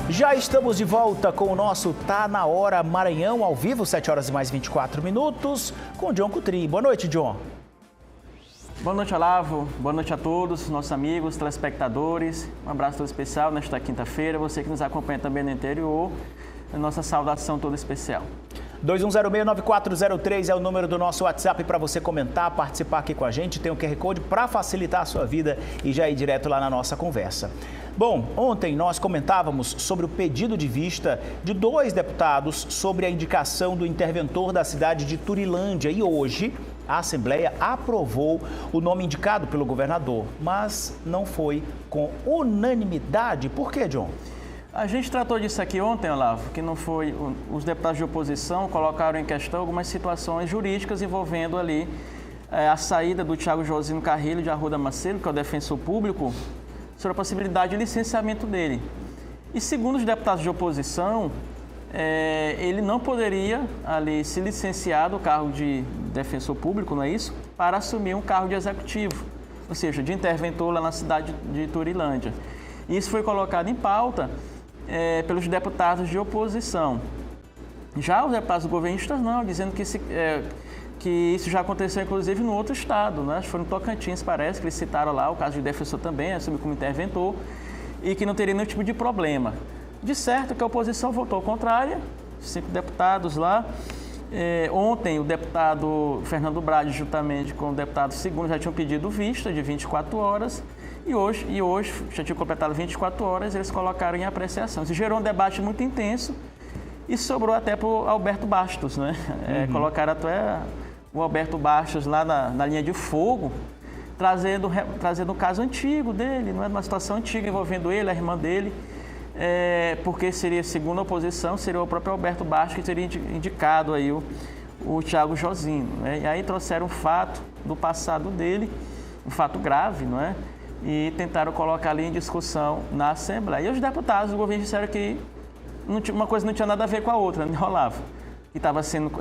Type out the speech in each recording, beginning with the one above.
Já estamos de volta com o nosso Tá Na Hora Maranhão, ao vivo, 7 horas e mais 24 minutos, com o John Coutrin. Boa noite, John. Boa noite, Olavo. Boa noite a todos, nossos amigos, telespectadores. Um abraço todo especial nesta quinta-feira. Você que nos acompanha também no interior, a nossa saudação toda especial. 2106-9403 é o número do nosso WhatsApp para você comentar, participar aqui com a gente. Tem o QR Code para facilitar a sua vida e já ir direto lá na nossa conversa. Bom, ontem nós comentávamos sobre o pedido de vista de 2 deputados sobre a indicação do interventor da cidade de Turilândia. E hoje a Assembleia aprovou o nome indicado pelo governador, mas não foi com unanimidade. Por quê, John? A gente tratou disso aqui ontem, Olavo, que não foi. Os deputados de oposição colocaram em questão algumas situações jurídicas envolvendo ali a saída do Thiago Josino Carrilho de Arruda Macedo, que é o defensor público, sobre a possibilidade de licenciamento dele. E segundo os deputados de oposição, ele não poderia ali se licenciar do cargo de defensor público, não é isso? Para assumir um cargo de executivo, ou seja, de interventor lá na cidade de Turilândia. Isso foi colocado em pauta pelos deputados de oposição. Já os deputados governistas não, dizendo que isso já aconteceu inclusive no outro estado, né? Acho que foi no Tocantins, parece, que eles citaram lá o caso de defensor também, assumiu como interventor, e que não teria nenhum tipo de problema. De certo que a oposição votou contrária, 5 deputados lá. Ontem o deputado Fernando Brade, juntamente com o deputado Segundo, já tinham pedido vista de 24 horas, e hoje já tinha completado 24 horas, eles colocaram em apreciação. Isso gerou um debate muito intenso e sobrou até para o Alberto Bastos, né? Colocaram até o Alberto Bastos lá na linha de fogo, trazendo um caso antigo dele, não é? Uma situação antiga envolvendo ele, a irmã dele, porque seria, segundo a oposição, seria o próprio Alberto Bastos que teria indicado aí o Thiago Josino, né? E aí trouxeram um fato do passado dele, um fato grave, não é? E tentaram colocar ali em discussão na Assembleia. E os deputados do governo disseram que uma coisa não tinha nada a ver com a outra, né, Olavo? Que estava sendo,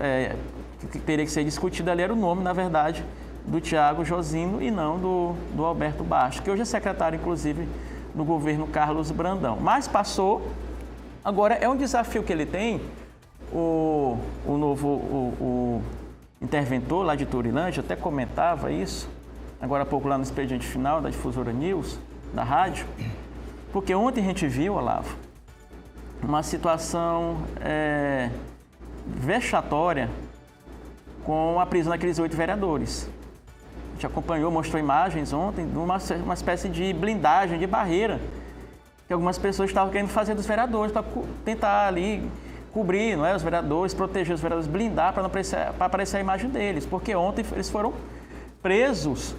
que teria que ser discutido ali era o nome, na verdade, do Thiago Josino e não do Alberto Bastos, que hoje é secretário, inclusive, do governo Carlos Brandão. Mas passou, agora é um desafio que ele tem, o interventor lá de Turilândia, até comentava isso, agora há pouco lá no expediente final da Difusora News, da rádio, porque ontem a gente viu, Olavo, uma situação vexatória com a prisão daqueles 8 vereadores. A gente acompanhou, mostrou imagens ontem de uma espécie de blindagem, de barreira, que algumas pessoas estavam querendo fazer dos vereadores para tentar ali cobrir, não é, os vereadores, proteger os vereadores, blindar para aparecer a imagem deles, porque ontem eles foram presos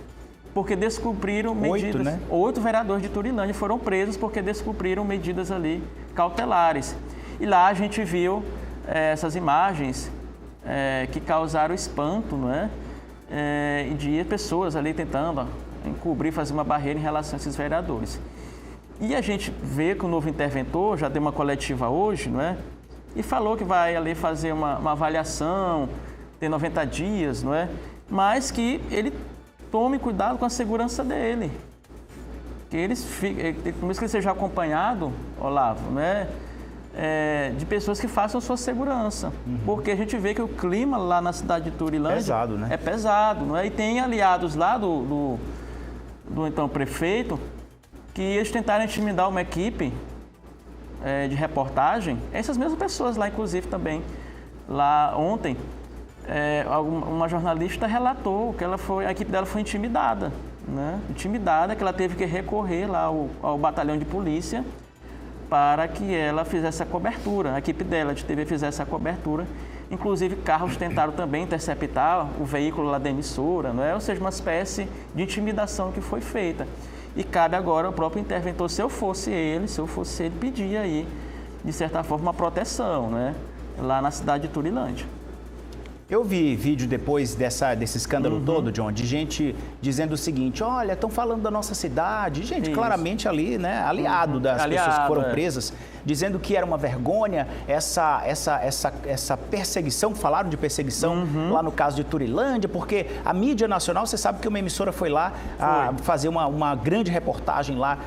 porque descobriram medidas. 8, né? 8 vereadores de Turilândia foram presos porque descobriram medidas ali cautelares. E lá a gente viu essas imagens que causaram espanto, não é? E de pessoas ali tentando encobrir, fazer uma barreira em relação a esses vereadores. E a gente vê que o novo interventor já deu uma coletiva hoje, não é? E falou que vai ali fazer uma avaliação, ter 90 dias, não é? Mas que ele tome cuidado com a segurança dele. Que por isso que ele seja acompanhado, Olavo, né? De pessoas que façam sua segurança. Porque a gente vê que o clima lá na cidade de Turilândia é pesado, não é? E tem aliados lá do então prefeito que eles tentaram intimidar uma equipe de reportagem. Essas mesmas pessoas lá, inclusive, também. Lá ontem, uma jornalista relatou que a equipe dela foi intimidada, né? Intimidada, que ela teve que recorrer lá ao batalhão de polícia para que ela fizesse a cobertura, a equipe dela de TV fizesse a cobertura. Inclusive, carros tentaram também interceptar o veículo lá da emissora, não é? Ou seja, uma espécie de intimidação que foi feita. E cabe agora ao próprio interventor, se eu fosse ele, pedir aí, de certa forma, uma proteção, né? Lá na cidade de Turilândia. Eu vi vídeo depois desse escândalo todo, John, de gente dizendo o seguinte, olha, estão falando da nossa cidade, gente claramente ali, né, aliado das pessoas que foram presas, dizendo que era uma vergonha essa perseguição, falaram de perseguição lá no caso de Turilândia, porque a mídia nacional, você sabe que uma emissora foi lá fazer uma grande reportagem lá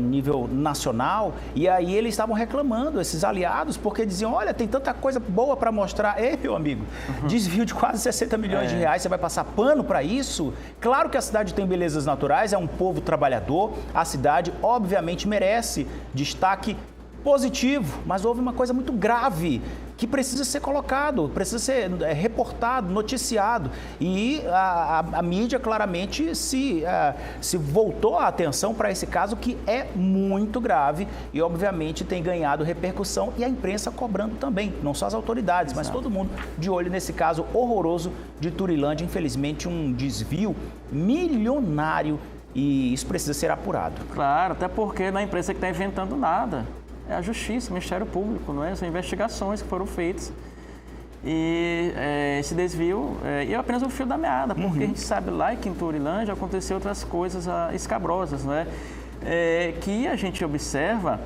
nível nacional, e aí eles estavam reclamando, esses aliados, porque diziam, olha, tem tanta coisa boa para mostrar. Ei, meu amigo, desvio de quase 60 milhões de reais, você vai passar pano para isso? Claro que a cidade tem belezas naturais, é um povo trabalhador, a cidade obviamente merece destaque positivo, mas houve uma coisa muito grave que precisa ser colocado, precisa ser reportado, noticiado. E a mídia claramente se voltou a atenção para esse caso, que é muito grave e, obviamente, tem ganhado repercussão, e a imprensa cobrando também, não só as autoridades, mas todo mundo de olho nesse caso horroroso de Turilândia. Infelizmente, um desvio milionário, e isso precisa ser apurado. Claro, até porque não é a imprensa que está inventando nada. É a Justiça, o Ministério Público, não é? São investigações que foram feitas. E esse desvio é apenas o fio da meada, porque a gente sabe lá que em Turilândia aconteceu outras coisas escabrosas, não é? Que a gente observa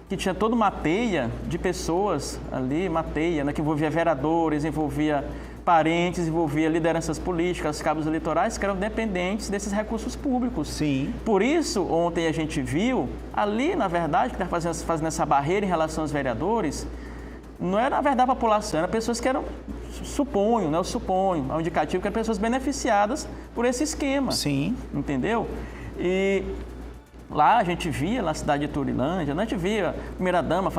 que tinha toda uma teia de pessoas ali, uma teia, né, que envolvia vereadores, envolvia parentes, envolvia lideranças políticas, cabos eleitorais, que eram dependentes desses recursos públicos. Sim. Por isso, ontem a gente viu, ali, na verdade, que está fazendo essa barreira em relação aos vereadores, não era, na verdade, a população, eram pessoas que eram, suponho, é um indicativo que eram pessoas beneficiadas por esse esquema. Sim. Entendeu? E lá a gente via, na cidade de Turilândia, a gente via a primeira-dama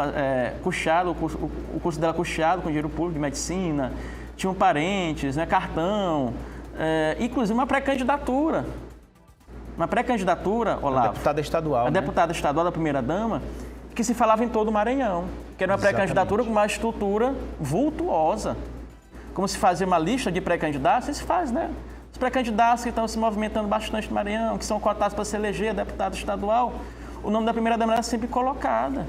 custeado, o curso dela custeado com dinheiro público de medicina, tinham parentes, né, cartão, inclusive uma pré-candidatura. Uma pré-candidatura, Olavo. A deputada estadual, a deputada estadual da primeira-dama, que se falava em todo o Maranhão, que era uma pré-candidatura com uma estrutura vultuosa. Como se fazia uma lista de pré-candidatos, isso se faz, né? Os pré-candidatos que estão se movimentando bastante no Maranhão, que são cotados para se eleger deputado estadual, o nome da primeira-dama era sempre colocada,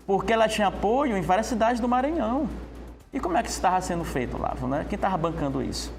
porque ela tinha apoio em várias cidades do Maranhão. E como é que isso estava sendo feito, Olavo, né? Quem estava bancando isso?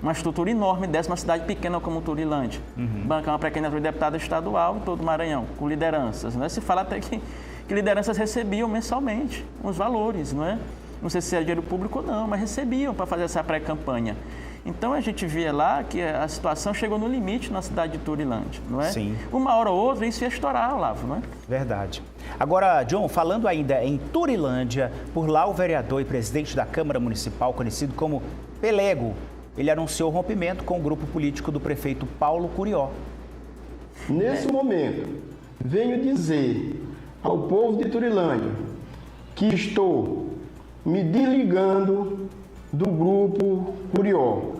Uma estrutura enorme dessa, uma cidade pequena como Turilândia. Bancar uma pré-candidatura de deputado estadual em todo o Maranhão, com lideranças, né? Se fala até que lideranças recebiam mensalmente uns valores, não é? Não sei se era dinheiro público ou não, mas recebiam para fazer essa pré-campanha. Então a gente via lá que a situação chegou no limite na cidade de Turilândia, não é? Sim. Uma hora ou outra isso ia estourar, Olavo, não é? Verdade. Agora, John, falando ainda em Turilândia, por lá o vereador e presidente da Câmara Municipal, conhecido como Pelego, ele anunciou rompimento com o grupo político do prefeito Paulo Curió. Nesse momento, venho dizer ao povo de Turilândia que estou me desligando do grupo Curió,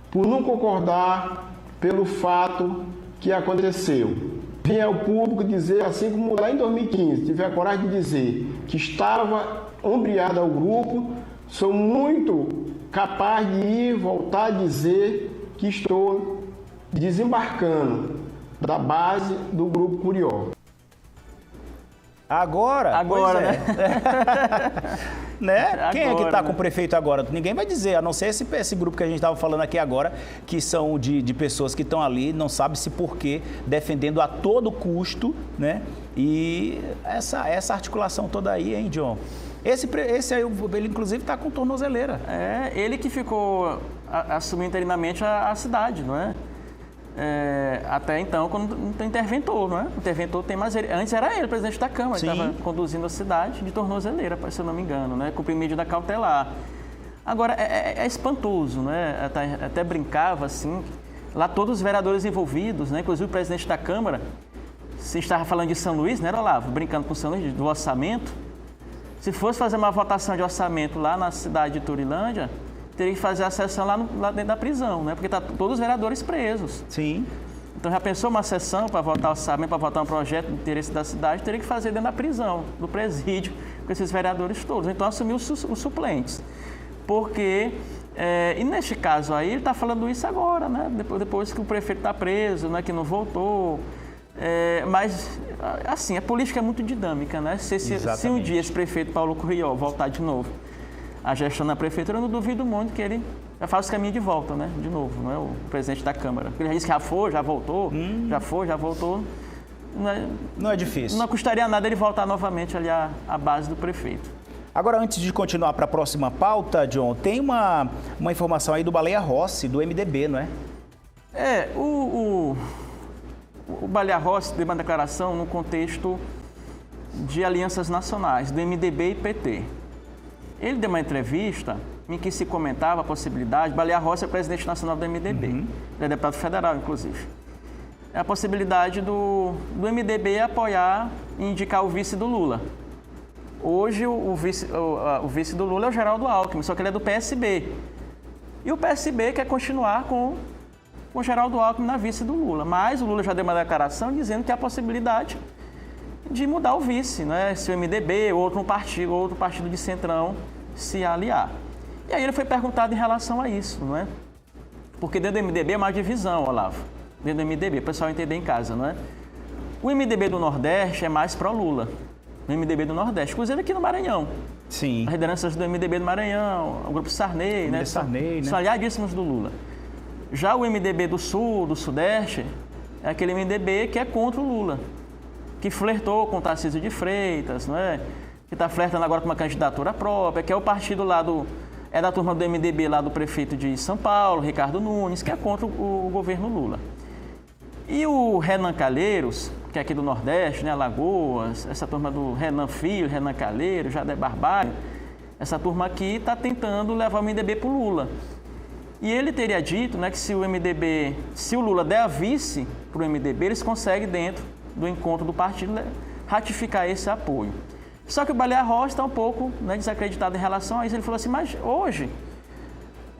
por não concordar pelo fato que aconteceu. Vim ao público dizer, assim como lá em 2015, tive a coragem de dizer que estava ombreado ao grupo, sou muito capaz de ir voltar a dizer que estou desembarcando da base do grupo Curió. Agora, né? Né? Quem é que está com o prefeito agora? Ninguém vai dizer, a não ser esse grupo que a gente estava falando aqui agora, que são de pessoas que estão ali, não sabe-se por quê, defendendo a todo custo, né? E essa articulação toda aí, hein, John? Esse aí, ele inclusive está com tornozeleira. Ele que ficou, assumiu interinamente a cidade, não é? Até então, quando não tem interventor, não é? O interventor tem mais... Antes era ele, o presidente da Câmara, que estava conduzindo a cidade de tornozeleira, se eu não me engano, né? Cumprir medida cautelar. Agora, é espantoso, né? Até brincava, assim, lá todos os vereadores envolvidos, né? Inclusive o presidente da Câmara, se estava falando de São Luís, né, Olavo? Brincando com São Luís, do orçamento. Se fosse fazer uma votação de orçamento lá na cidade de Turilândia, teria que fazer a sessão lá dentro da prisão, né? Porque tá todos os vereadores presos. Sim. Então já pensou uma sessão para votar orçamento, para votar um projeto de interesse da cidade, teria que fazer dentro da prisão, do presídio, com esses vereadores todos. Então assumiu os suplentes. Porque, e neste caso aí, ele está falando isso agora, né? Depois que o prefeito está preso, né? Que não voltou. Mas, assim, a política é muito dinâmica, né? Se um dia esse prefeito Paulo Curió voltar de novo a gestão na prefeitura, eu não duvido muito que ele já faz o caminho de volta, né? De novo, não é o presidente da Câmara. Ele já disse que já foi, já voltou, já foi, já voltou. Não é difícil. Não custaria nada ele voltar novamente ali à base do prefeito. Agora, antes de continuar para a próxima pauta, John, tem uma informação aí do Baleia Rossi, do MDB, não é? O Baleia Rossi deu uma declaração no contexto de alianças nacionais, do MDB e PT. Ele deu uma entrevista em que se comentava a possibilidade, Baleia Rossi é presidente nacional do MDB, ele é deputado federal, inclusive. É a possibilidade do MDB apoiar e indicar o vice do Lula. Hoje, o vice do Lula é o Geraldo Alckmin, só que ele é do PSB. E o PSB quer continuar com o Geraldo Alckmin na vice do Lula. Mas o Lula já deu uma declaração dizendo que há a possibilidade de mudar o vice, né? Se o MDB ou outro partido de centrão se aliar. E aí ele foi perguntado em relação a isso, não é? Porque dentro do MDB é uma divisão, Olavo. Dentro do MDB, o pessoal entender em casa, não é? O MDB do Nordeste é mais pró-Lula. O MDB do Nordeste, inclusive aqui no Maranhão. Sim. As lideranças do MDB do Maranhão, o grupo Sarney, né? São aliadíssimos do Lula. Já o MDB do Sul, do Sudeste, é aquele MDB que é contra o Lula, que flertou com o Tarcísio de Freitas, não é? Que está flertando agora com uma candidatura própria, que é o partido lá é da turma do MDB lá do prefeito de São Paulo, Ricardo Nunes, que é contra o governo Lula. E o Renan Calheiros, que é aqui do Nordeste, né, Alagoas, essa turma do Renan Filho, Renan Calheiros, Jadé Barbalho, essa turma aqui está tentando levar o MDB para o Lula. E ele teria dito, né, que se o Lula der a vice para o MDB, eles conseguem, dentro do encontro do partido, ratificar esse apoio. Só que o Baleia Rossi está um pouco, né, desacreditado em relação a isso. Ele falou assim, mas hoje,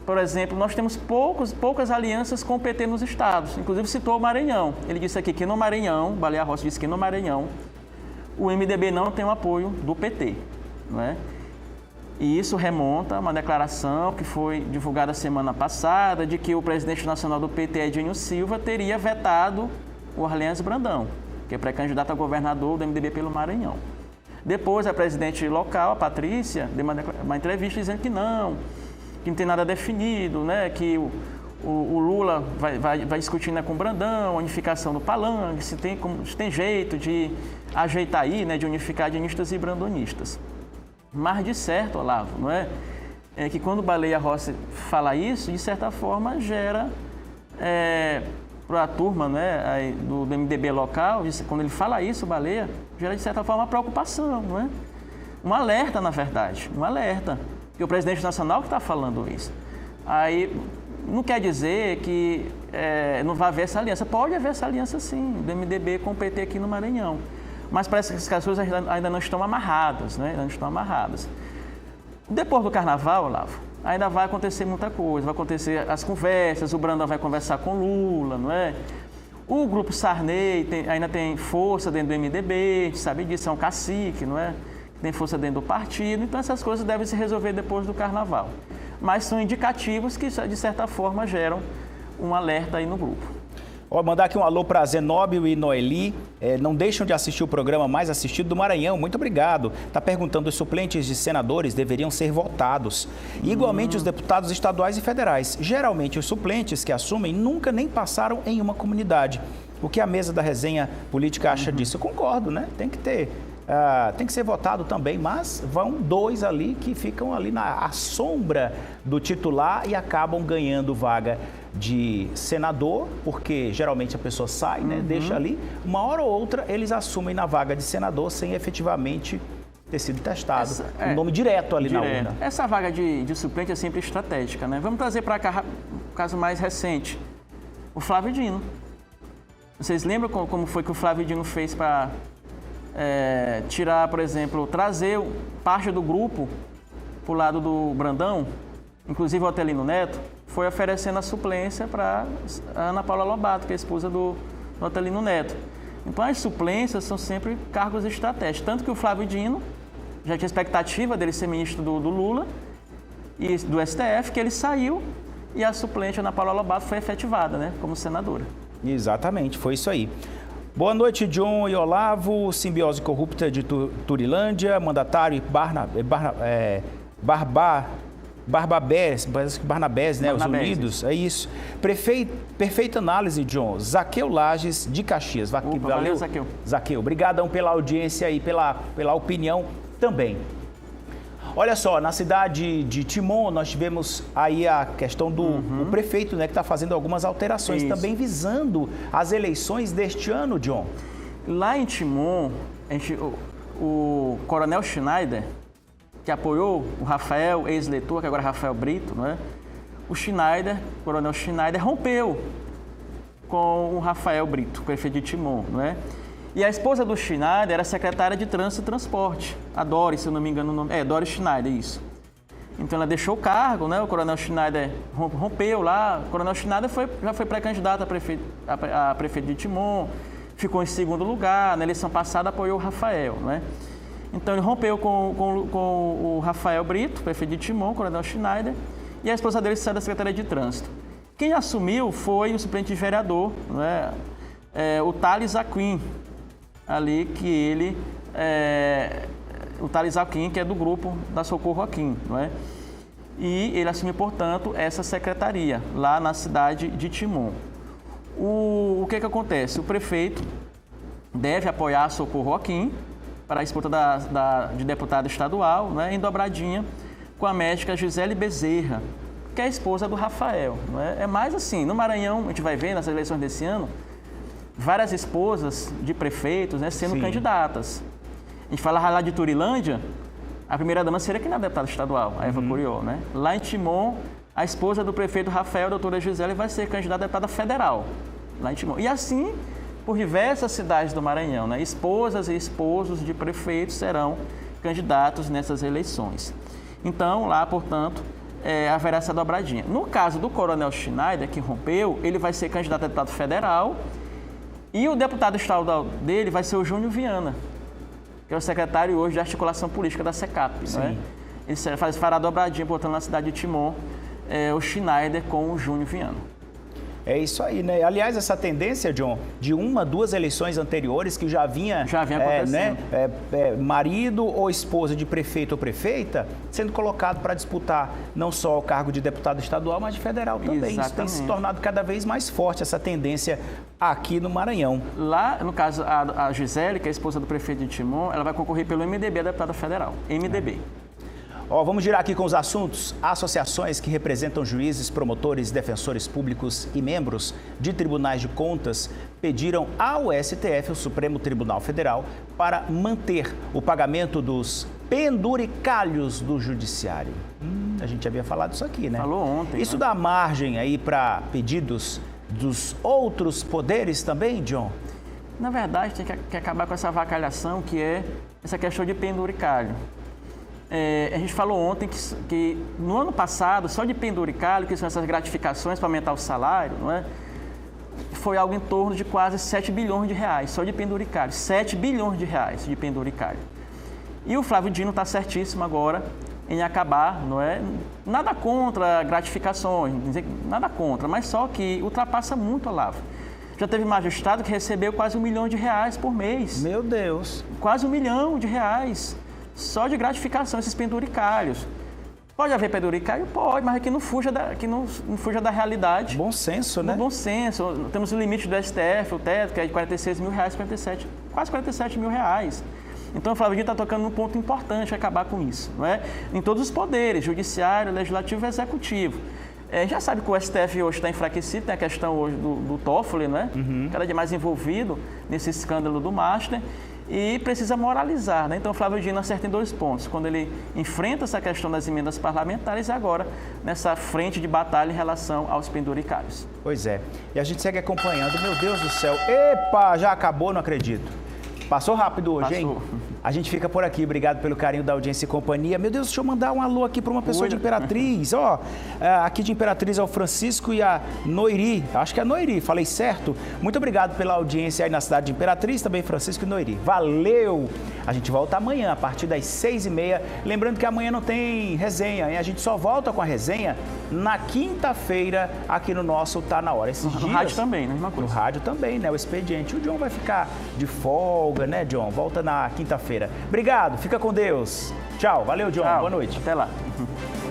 por exemplo, nós temos poucas alianças com o PT nos estados. Inclusive citou o Maranhão. Ele disse aqui que no Maranhão, Baleia Rossi disse que no Maranhão, o MDB não tem o apoio do PT, não é? E isso remonta a uma declaração que foi divulgada semana passada de que o presidente nacional do PT, Edinho Silva, teria vetado o Orleans Brandão, que é pré-candidato a governador do MDB pelo Maranhão. Depois, a presidente local, a Patrícia, deu uma entrevista dizendo que não tem nada definido, né? Que o Lula vai discutir, né, com o Brandão, a unificação do Palanque, se tem jeito de ajeitar aí, né, de unificar dinistas e brandonistas. Mas, de certo, Olavo, não é? É que quando o Baleia Rossi fala isso, de certa forma, gera para a turma, né, do MDB local, quando ele fala isso, o Baleia, gera, de certa forma, uma preocupação, não é? Um alerta, na verdade, um alerta. E o presidente nacional que está falando isso. Aí, não quer dizer que não vai haver essa aliança. Pode haver essa aliança, sim, do MDB com o PT aqui no Maranhão. Mas parece que as coisas ainda não estão amarradas, né? Ainda não estão amarradas. Depois do Carnaval, Olavo, ainda vai acontecer muita coisa. Vai acontecer as conversas, o Brandão vai conversar com o Lula, não é? O grupo Sarney ainda tem força dentro do MDB, sabe disso, é um cacique, não é? Tem força dentro do partido, então essas coisas devem se resolver depois do Carnaval. Mas são indicativos que, de certa forma, geram um alerta aí no grupo. Vou mandar aqui um alô para Zenóbio e Noeli, não deixam de assistir o programa mais assistido do Maranhão, muito obrigado. Está perguntando, os suplentes de senadores deveriam ser votados. E, igualmente os deputados estaduais e federais. Geralmente os suplentes que assumem nunca nem passaram em uma comunidade. O que a mesa da resenha política acha disso? Eu concordo, né? Tem que ter. Tem que ser votado também, mas vão dois ali que ficam ali à sombra do titular e acabam ganhando vaga de senador, porque geralmente a pessoa sai, né, deixa ali, uma hora ou outra eles assumem na vaga de senador sem efetivamente ter sido testado, um nome direto ali na urna. Essa vaga de suplente é sempre estratégica, né? Vamos trazer para cá o caso mais recente, o Flávio Dino. Vocês lembram como foi que o Flávio Dino fez para tirar, por exemplo, trazer parte do grupo para o lado do Brandão, inclusive o Otelino Neto, foi oferecendo a suplência para a Ana Paula Lobato, que é a esposa do Otelino Neto. Então, as suplências são sempre cargos estratégicos. Tanto que o Flávio Dino já tinha expectativa dele ser ministro do Lula e do STF, que ele saiu e a suplente Ana Paula Lobato foi efetivada, né, como senadora. Exatamente, foi isso aí. Boa noite, John e Olavo, simbiose corrupta de Turilândia, mandatário Barbabés, parece que Barnabés, né? Os Unidos, é isso. Perfeita análise, John. Zaqueu Lages, de Caxias. Valeu, Zaqueu. Zaqueu, obrigadão pela audiência e pela opinião também. Olha só, na cidade de Timon, nós tivemos aí a questão do prefeito, né, que está fazendo algumas alterações, também visando as eleições deste ano, John. Lá em Timon, o Coronel Schneider, que apoiou o Rafael, ex-eleitor, que agora é Rafael Brito, não é? O Coronel Schneider, rompeu com o Rafael Brito, prefeito de Timon, não é? E a esposa do Schneider era secretária de Trânsito e Transporte, a Doris, se eu não me engano o nome. Doris Schneider, isso. Então ela deixou o cargo, né? O Coronel Schneider rompeu lá. O Coronel Schneider já foi pré-candidato a prefeito de Timon, ficou em segundo lugar. Na eleição passada apoiou o Rafael, né? Então ele rompeu com o Rafael Brito, prefeito de Timon, Coronel Schneider, e a esposa dele saiu da Secretaria de Trânsito. Quem assumiu foi o suplente de vereador, né? O Thales Aquim, ali que ele... o Thales Aquim, que é do grupo da Socorro Aquim, não é? E ele assumiu, portanto, essa secretaria lá na cidade de Timon. O que acontece? O prefeito deve apoiar a Socorro Aquim para a disputa de deputado estadual, né, em dobradinha com a médica Gisele Bezerra, que é a esposa do Rafael. Não é? É mais assim, no Maranhão, a gente vai ver nas eleições desse ano, várias esposas de prefeitos, né, sendo candidatas. A gente fala lá de Turilândia, a primeira-dama seria quem é a deputada estadual, a Eva Curió, né? Lá em Timon, a esposa do prefeito Rafael, a doutora Gisele, vai ser candidata a deputada federal, lá em Timon. E assim, por diversas cidades do Maranhão, né? Esposas e esposos de prefeitos serão candidatos nessas eleições. Então, lá, portanto, haverá essa dobradinha. No caso do Coronel Schneider, que rompeu, ele vai ser candidato a deputado federal e o deputado estadual dele vai ser o Júnior Viana, que é o secretário hoje de articulação política da SECAP. Não é? Ele fará dobradinha, botando na cidade de Timon, o Schneider com o Júnior Viana. É isso aí, né? Aliás, essa tendência, John, de 1, 2 eleições anteriores que já vinha acontecendo, marido ou esposa de prefeito ou prefeita sendo colocado para disputar não só o cargo de deputado estadual, mas de federal também. Exatamente. Isso tem se tornado cada vez mais forte, essa tendência aqui no Maranhão. Lá, no caso, a Gisele, que é a esposa do prefeito de Timon, ela vai concorrer pelo MDB, a deputada federal. MDB. Vamos girar aqui com os assuntos. Associações que representam juízes, promotores, defensores públicos e membros de tribunais de contas pediram ao STF, o Supremo Tribunal Federal, para manter o pagamento dos penduricalhos do judiciário. A gente havia falado isso aqui, né? Falou ontem. Isso dá margem aí para pedidos dos outros poderes também, John? Na verdade, tem que acabar com essa avacalhação que é essa questão de penduricalho. A gente falou ontem que no ano passado, só de penduricalho, que são essas gratificações para aumentar o salário, não é? Foi algo em torno de quase 7 bilhões de reais, só de penduricalho. 7 bilhões de reais de penduricalho. E o Flávio Dino está certíssimo agora em acabar, não é? Nada contra gratificações, nada contra, mas só que ultrapassa muito a lavra. Já teve magistrado que recebeu quase R$1 milhão por mês. Meu Deus! Quase R$1 milhão. Só de gratificação, esses penduricalhos. Pode haver penduricalho? Pode, mas que não fuja da realidade. Bom senso, né? Bom senso. Temos o limite do STF, o teto, que é de R$46 mil, quase R$47 mil. Então, o Flávio Dino está tocando num ponto importante, acabar com isso, não é? Em todos os poderes, judiciário, legislativo e executivo. A gente já sabe que o STF hoje está enfraquecido, tem a questão hoje do Toffoli, né? Cada dia mais envolvido nesse escândalo do Master. E precisa moralizar, né? Então, o Flávio Dino acerta em 2 pontos. Quando ele enfrenta essa questão das emendas parlamentares e agora nessa frente de batalha em relação aos penduricários. Pois é. E a gente segue acompanhando. Meu Deus do céu. Epa, já acabou, não acredito. Passou rápido hoje, hein? A gente fica por aqui. Obrigado pelo carinho da audiência e companhia. Meu Deus, deixa eu mandar um alô aqui para uma pessoa de Imperatriz. Aqui de Imperatriz é o Francisco e a Noiri. Acho que é a Noiri, falei certo? Muito obrigado pela audiência aí na cidade de Imperatriz, também Francisco e Noiri. Valeu! A gente volta amanhã, a partir das 6h30. Lembrando que amanhã não tem resenha, hein? A gente só volta com a resenha na quinta-feira aqui no nosso Tá Na Hora. No rádio também, né? No rádio também, né? O expediente. O John vai ficar de folga, né, John? Volta na quinta-feira. quarta-feira. Obrigado, fica com Deus. Tchau, valeu, John. Tchau. Boa noite. Até lá.